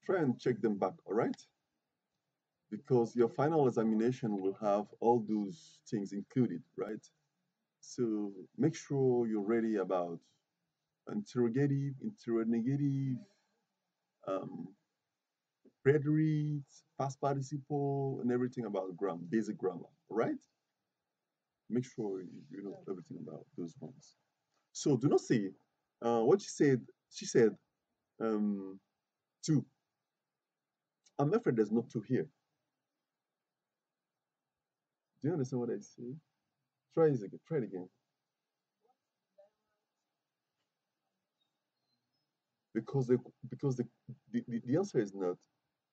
Try and check them back, all right? Because your final examination will have all those things included, right? So make sure you're ready about interrogative, interrogative, um, preterites, past participle, and everything about grammar, basic grammar, all right? Make sure you know everything about those ones. So do not say what she said. She said um, two. I'm afraid there's not two here. Do you understand what I say? Try it again. Try it again. Because the answer is not.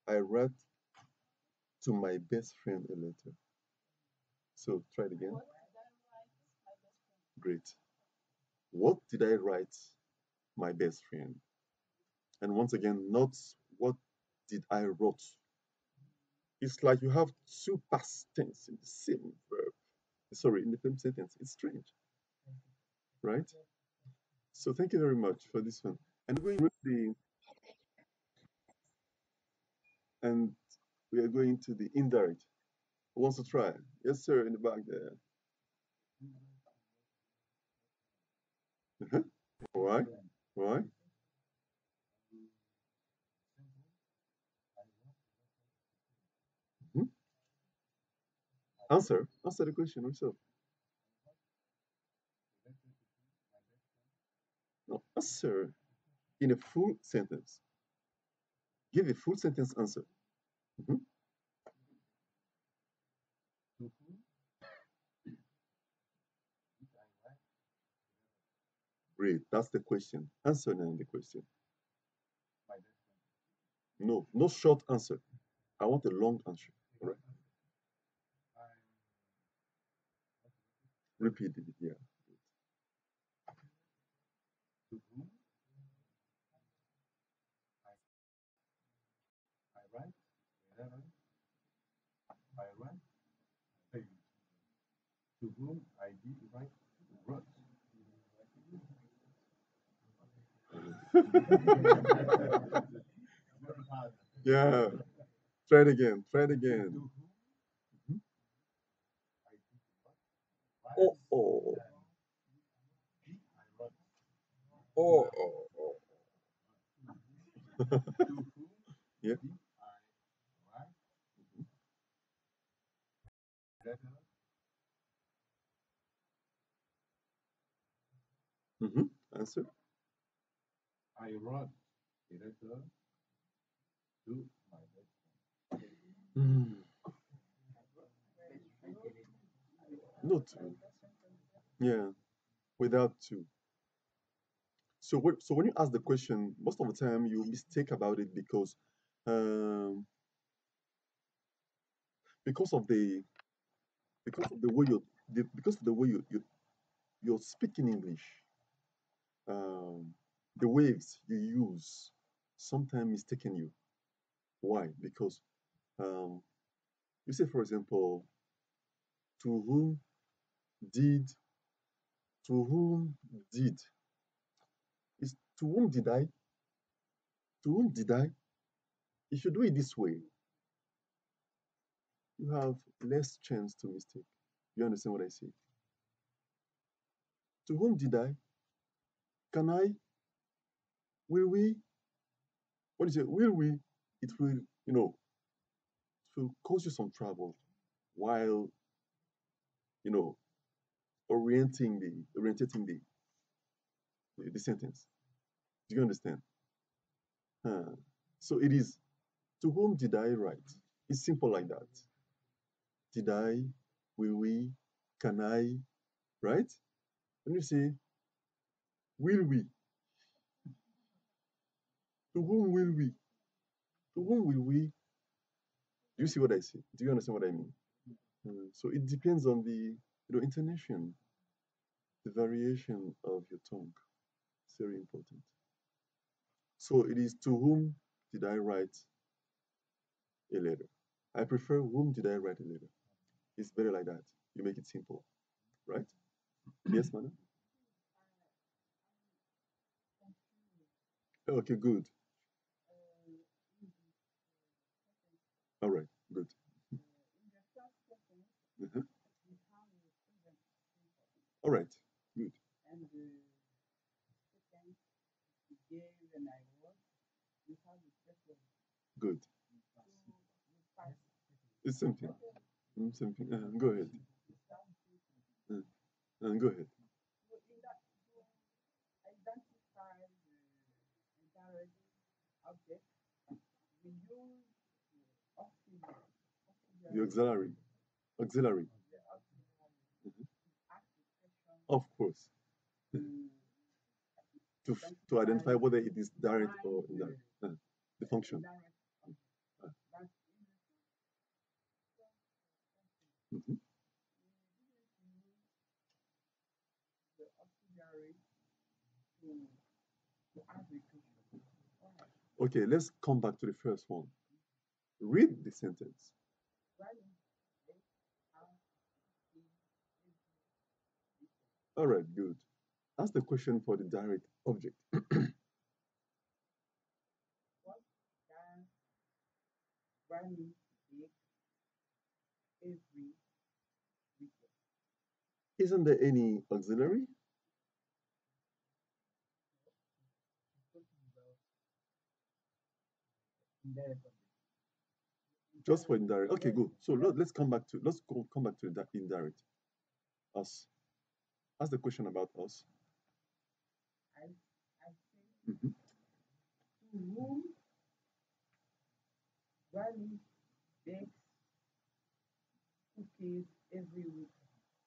I wrote to my best friend a letter. So try it again. Great. What did I write my best friend? And once again, not what did I wrote. It's like you have two past tense in the same verb. Sorry, in the same sentence. It's strange, right? So thank you very much for this one. And we're going to the and we are going to the indirect. Who wants to try? Yes, sir, in the back there. Uh-huh. Why? Why? Hmm? Answer. Answer the question yourself. No, answer in a full sentence. Give a full sentence answer. Mhm. Great. That's the question. Answer now the question. No, no short answer. I want a long answer. All right. Repeat it. Yeah. Yeah. Try it again. Try it again. Mhm. Oh, oh, oh, oh, oh. Yeah. Mm-hmm. Answer. Mm. No two. Yeah. Without two. So when you ask the question, most of the time you mistake about it um, because of the because of the way because of the way you're speaking English. Um, the waves you use sometimes mistaken you. Why? Because um, you say, for example, to whom did to whom did is to whom did I? To whom did I? If you do it this way, you have less chance to mistake. You understand what I say? To whom did I? Can I? Will we? What is it? Will we? It will, it will cause you some trouble while, you know, orientating the sentence. Do you understand? Huh. So it is, to whom did I write? It's simple like that. Did I? Will we? Can I? Right? When you say, will we? To whom will we? To whom will we? Do you see what I say? Do you understand what I mean? So it depends on the intonation, the variation of your tongue. It's very important. So it is, to whom did I write a letter? I prefer, whom did I write a letter? It's better like that. You make it simple, right? Yes, madam? Okay, good. All right, good. Uh-huh. All right, good, good. It's same thing. Same thing. Go ahead. Uh, go ahead. The auxiliary. Auxiliary. Mhm. Of course. To identify whether it is direct or indirect. The function. Uh, mhm. Okay, let's come back to the first one. Read the sentence. All right, good. Ask the question for the direct object. Isn't there any auxiliary? Just for indirect. Okay, good. So let's come back to the indirect. Us. Ask the question about us. Mhm.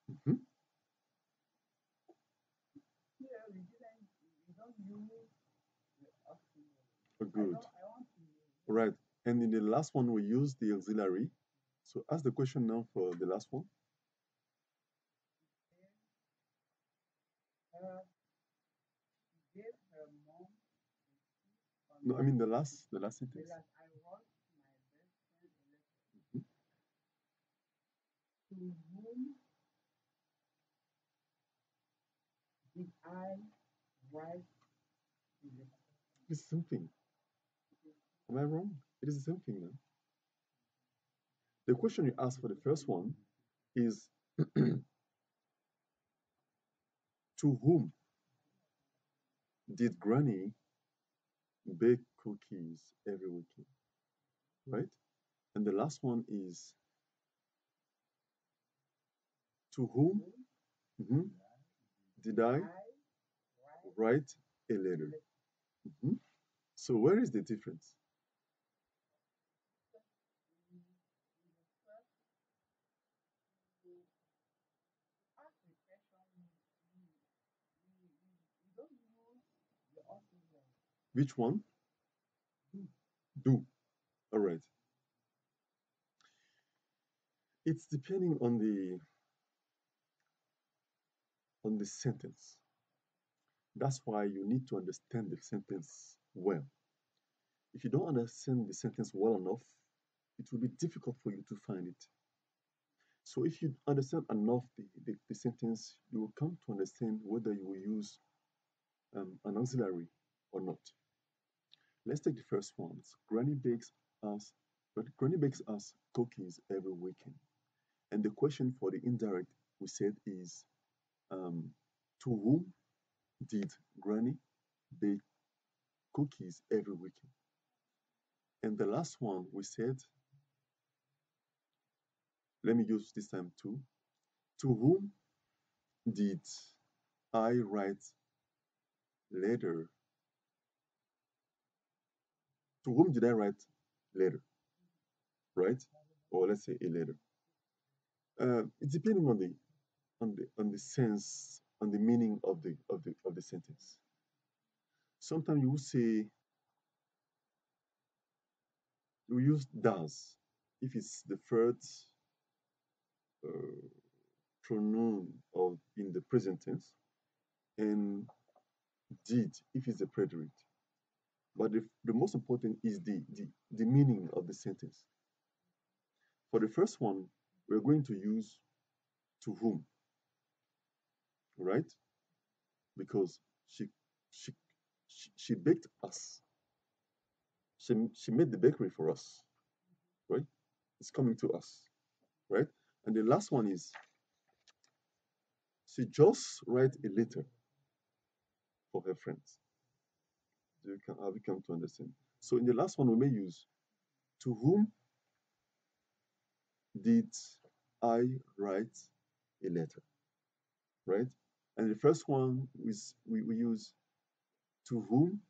Mhm. Oh, good. Right. And in the last one, we use the auxiliary. So ask the question now for the last one. No, I mean the last sentence. Mhm. It's the same thing. Am I wrong? It is the same thing now. The question you asked for the first one is to whom did Granny bake cookies every weekend? Right? And the last one is to whom mhm, did I write a letter? Mhm. So where is the difference? Which one? Do. All right. It's depending on the sentence. That's why you need to understand the sentence well. If you don't understand the sentence well enough, it will be difficult for you to find it. So if you understand enough the sentence, you will come to understand whether you will use an auxiliary or not. Let's take the first ones. Granny bakes us cookies every weekend. And the question for the indirect we said is um, to whom did Granny bake cookies every weekend? And the last one we said, let me use this time too. To whom did I write letter? To whom did I write letter? Right? Or let's say a letter. It's depending on the sense, on the meaning of the sentence. Sometimes you will say you use does if it's the third uh, pronoun of in the present tense, and did if it's the preterite. But the most important is the meaning of the sentence. For the first one, we're going to use to whom, right? Because she she she baked us. She made the bakery for us, right? It's coming to us, right? And the last one is she just write a letter for her friends. Have you come to understand? So in the last one, we may use to whom did I write a letter, right? And the first one is we use to whom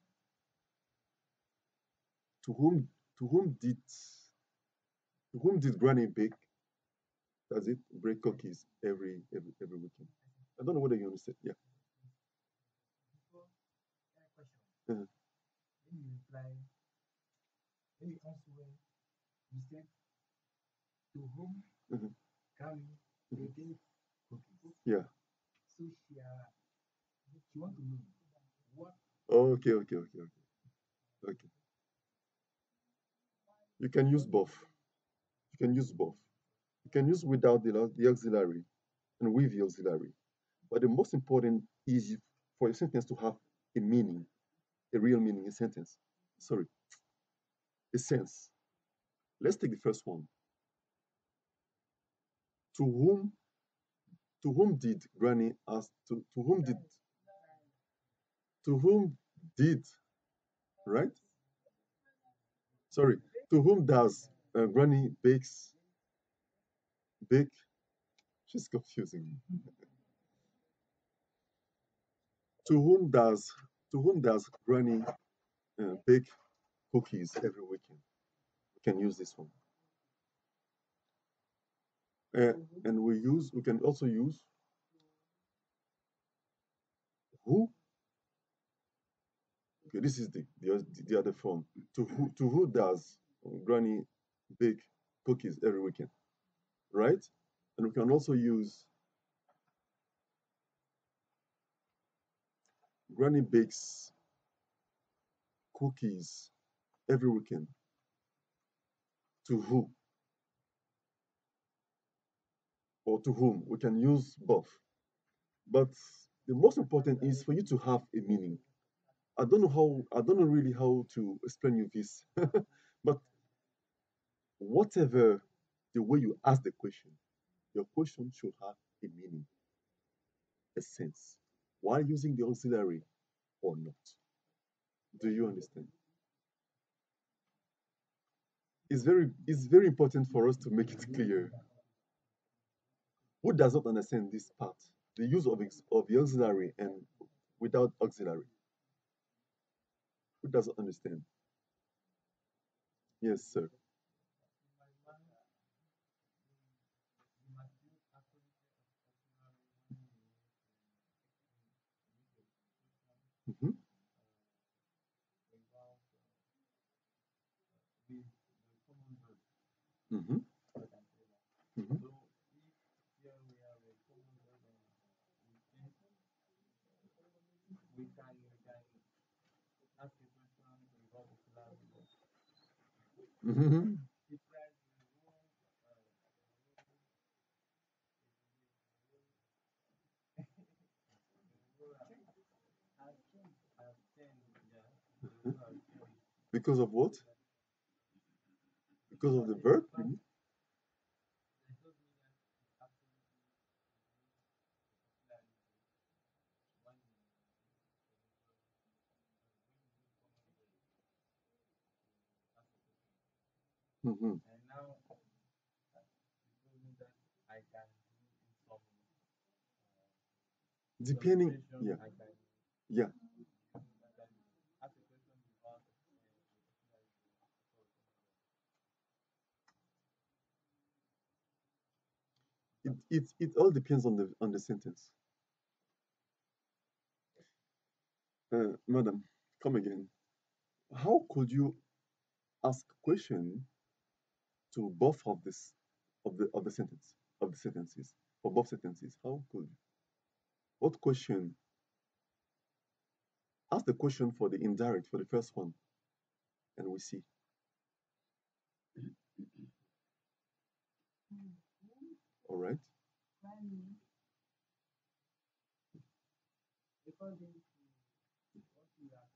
to whom to whom did Granny bake? Does it break cookies every weekend? I don't know whether you understand. Yeah. Uh-huh. Uh-huh. Yeah. Okay, okay, okay, okay. Okay. You can use both. You can use both. You can use without the auxiliary and with the auxiliary. But the most important is for a sentence to have a meaning, a real meaning, a sentence. Sorry, a sense. Let's take the first one. To whom did Granny ask to whom did right? Sorry, to whom does Granny bake? She's confusing me. To whom does Granny bake cookies every weekend? We can use this one. And we can also use who. Okay, this is the other form. To who does Granny bake cookies every weekend, right? And we can also use Granny bakes cookies every weekend. To who or to whom? We can use both. But the most important is for you to have a meaning. I don't know really how to explain you this, but whatever the way you ask the question, your question should have a meaning, a sense, while using the auxiliary or not. Do you understand? It's very important for us to make it clear. Who does not understand this part? The use of the auxiliary and without auxiliary. Who doesn't understand? Yes, sir. Mm-hmm. Mm-hmm. Mm-hmm. Mm-hmm. Because of what? Because of the verb? Mm-hmm. Depending, yeah, yeah. It all depends on the sentence. Madam, come again. How could you ask question to both of this of the sentence of the sentences for both sentences? How could you? What question? Ask the question for the indirect for the first one, and we see. All right.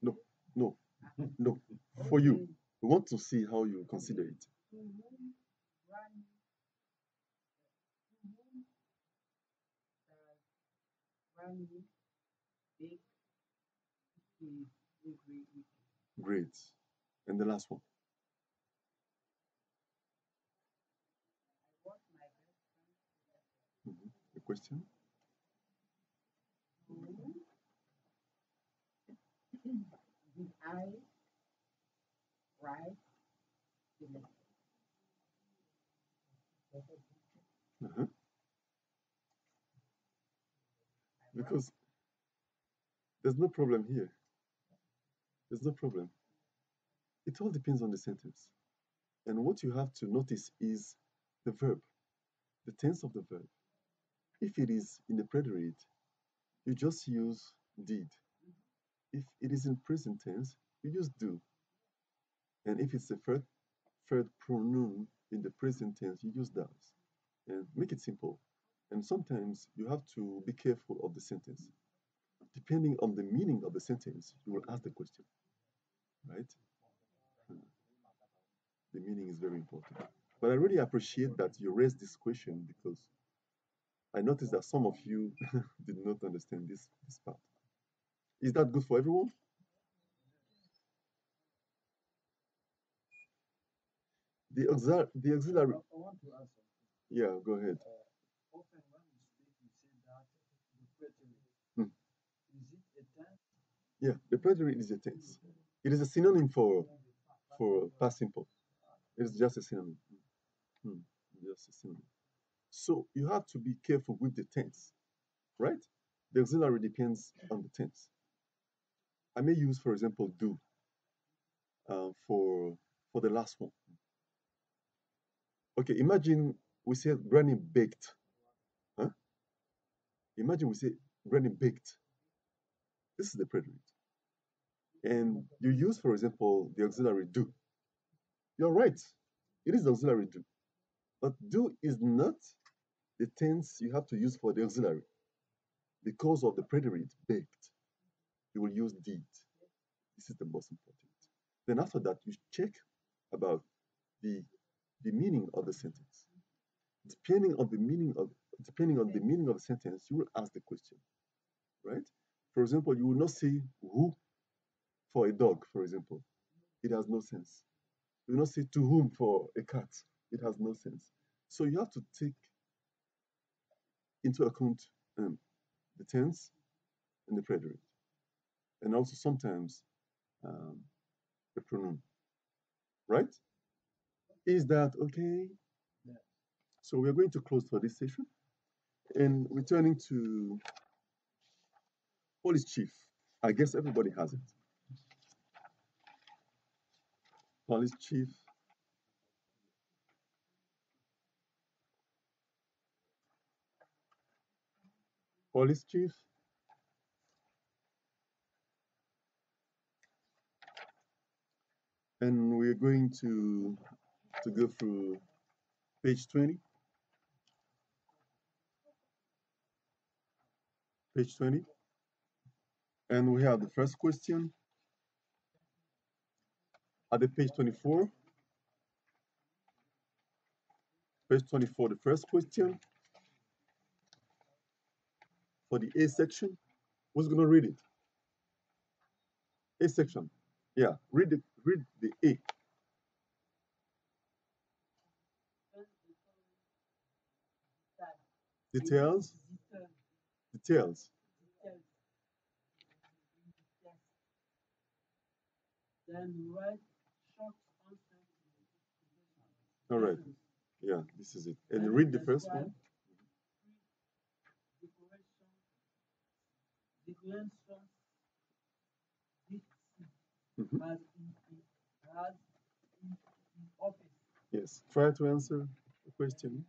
No, no, no. For you, we want to see how you consider it. Great. And the last one. The question. Uh-huh. Because there's no problem here. There's no problem. It all depends on the sentence. And what you have to notice is the verb, the tense of the verb. If it is in the preterite, you just use did. If it is in present tense, you use do. And if it's a third pronoun in the present tense, you use does. And make it simple. And sometimes you have to be careful of the sentence. Depending on the meaning of the sentence, you will ask the question, right? The meaning is very important. But I really appreciate that you raised this question because I noticed that some of you did not understand this part. Is that good for everyone? The auxiliary. Yeah, go ahead. Hmm. Yeah, the preterite is a tense. It is a synonym for past simple. It is just a synonym. Hmm. Just a synonym. So you have to be careful with the tense, right? The auxiliary depends on the tense. I may use, for example, do for the last one. Okay, imagine we say Granny baked. Huh? Imagine we say Granny baked. This is the preterite. And you use, for example, the auxiliary do. You're right. It is the auxiliary do. But do is not the tense you have to use for the auxiliary. Because of the preterite baked, you will use did. This is the most important. Then after that, you check about the the meaning of the sentence. Depending on the meaning of the sentence, you will ask the question, right? For example, you will not say who for a dog, for example. It has no sense. You will not say to whom for a cat. It has no sense. So you have to take into account the tense and the preterite, and also sometimes um, the pronoun, right? Is that okay? So we're going to close for this session and returning to police chief. I guess everybody has it. Police chief. Police chief. And we're going to go through page 20. Page 20. And we have the first question at the page 24. Page 24, the first question for the A section. Who's gonna read it? A section. Yeah, read the A. Details. Details. All right. Yeah, this is it. And read the first one. Mhm. Yes. Try to answer the question.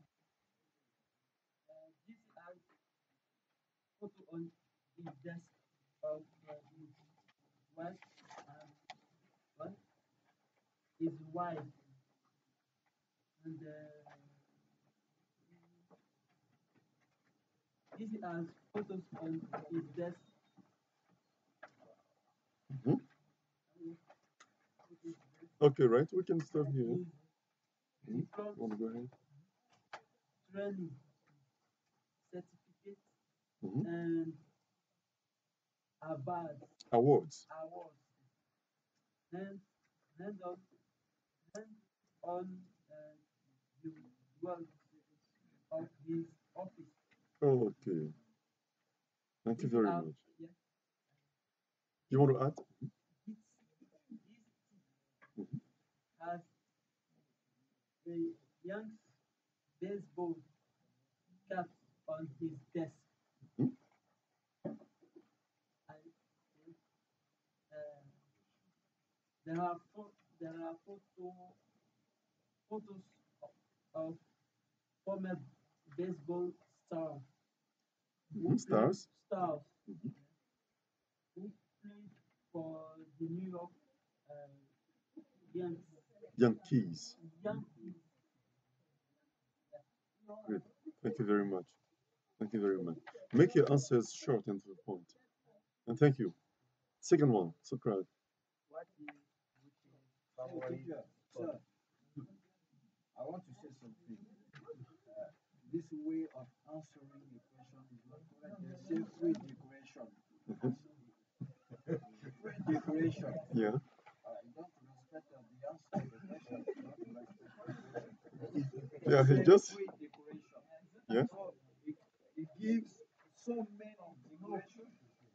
Mhm. Okay, right. We can start here. Mhm. Want to go ahead? Mhm. Awards. Okay. Thank you very much. You want to add? Mhm. Mhm. Mhm. Stars. Mhm. Yankees. Great. Thank you very much. Thank you very much. Make your answers short and to the point. And thank you. Second one, Socrates. Mhm. Yeah. Yeah, he just, yeah.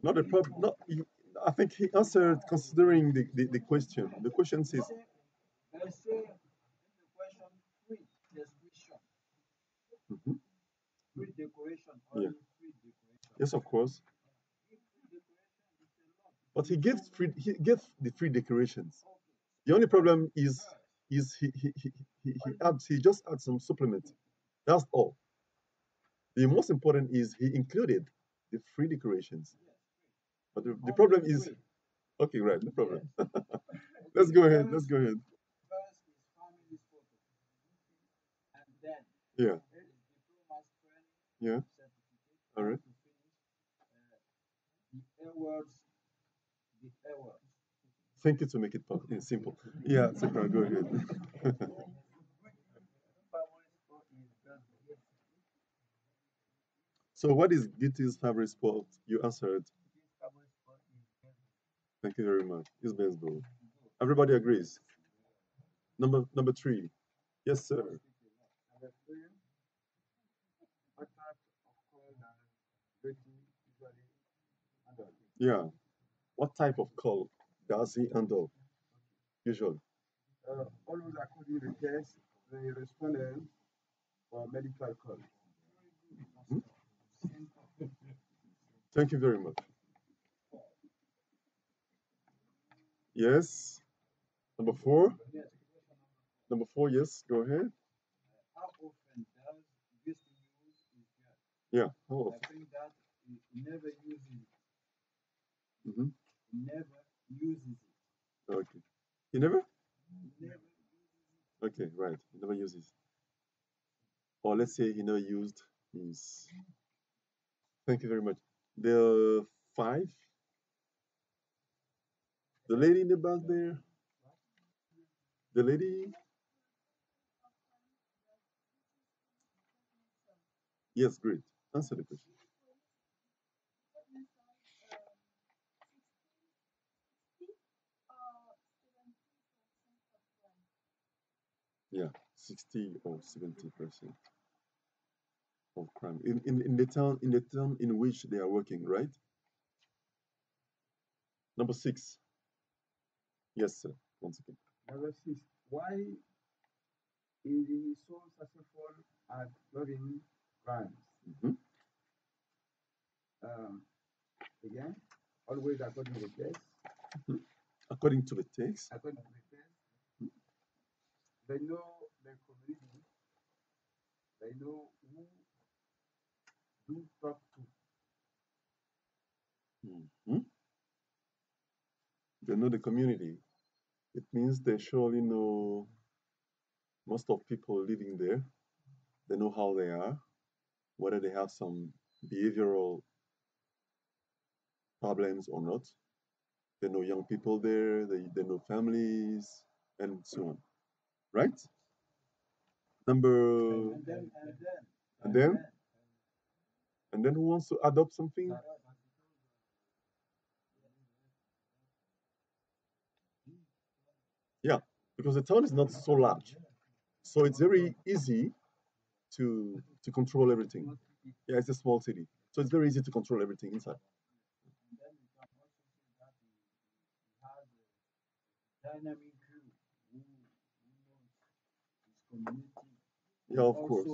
Not a problem. Not, I think he answered considering the question. The question says, mhm, yeah. Yes, of course. But he gave the free decorations. The only problem is he just adds some supplement. That's all. The most important is he included the free decorations. But the problem is, okay, right, no problem. Let's go ahead. Let's go ahead. Yeah. Yeah. All right. Thank you to make it simple. Yeah, Sakura, go ahead. So, what is Giti's favorite sport? You answered. Thank you very much. It's baseball. Everybody agrees. Number three. Yes, sir. Yeah. What type of call does he handle usually? Hmm? Thank you very much. Yes. Number four. Number four. Yes. Go ahead. Yeah. Oh. Hmm. Okay. He never. Okay. Right. He never uses. Or let's say he never used his. Thank you very much. The five. The lady in the back there. The lady. Yes. Great. Answer the question. Yeah. 60 or 70% of crime in the town in which they are working. Right. Number six. Yes, sir. Once again. Mhm. Mhm. According to the text. Mhm. They know the community. It means they surely know most of people living there. They know how they are, whether they have some behavioral problems or not. They know young people there, they know families, and so on. Right? Number, and then, and then who wants to adopt something? Yeah, because the town is not so large, so it's very easy to control everything. Yeah, it's a small city, so it's very easy to control everything inside. Yeah, of course.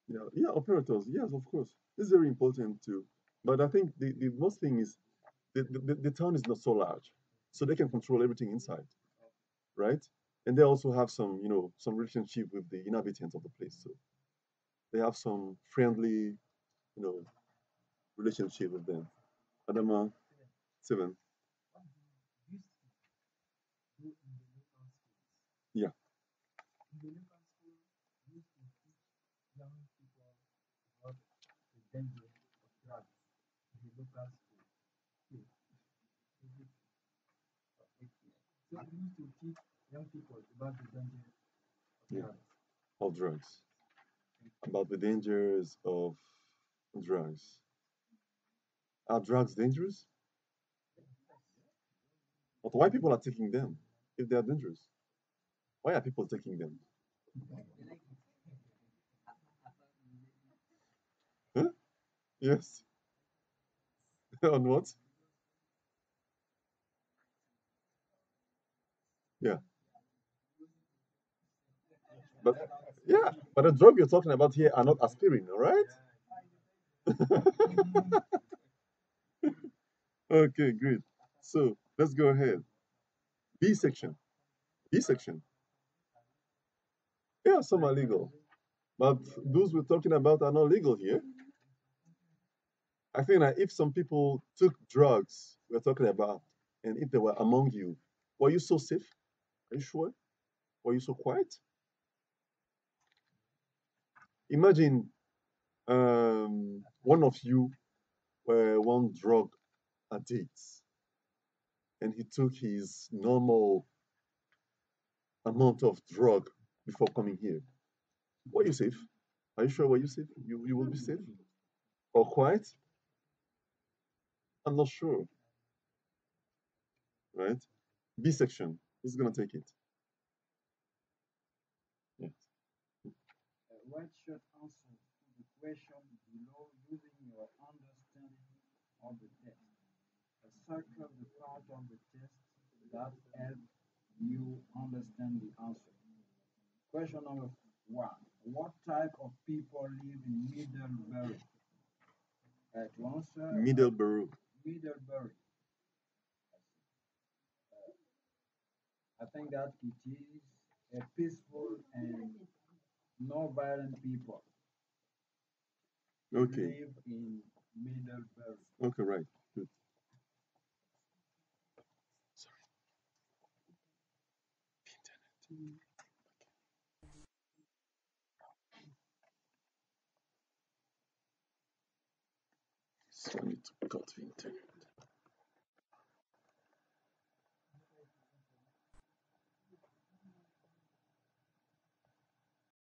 Yeah, yeah, operators. Yes, of course. This is very important too. But I think the most thing is the town is not so large, so they can control everything inside, right? And they also have some, some relationship with the inhabitants of the place. So they have some friendly, you know, relationship with them. Adama, seven. Yeah. Yeah. Of drugs. About the dangers of drugs. Are drugs dangerous? But why people are taking them if they are dangerous? Why are people taking them? Huh? Yes. On what? Yeah. But yeah, but the drug you're talking about here are not aspirin, all right? Okay, great. So let's go ahead. B section. B section. Yeah, some are legal, but those we're talking about are not legal here. I think that if some people took drugs we're talking about, and if they were among you, were you so safe? Are you sure? Were you so quiet? Imagine one of you were one drug addict, and he took his normal amount of drug before coming here. Were you safe? Are you sure? Were you safe? You will be safe or quiet? I'm not sure, right? B section. Who's gonna take it? Yeah. Middleborough. Okay. Okay, right. Good. So I need to cut the internet.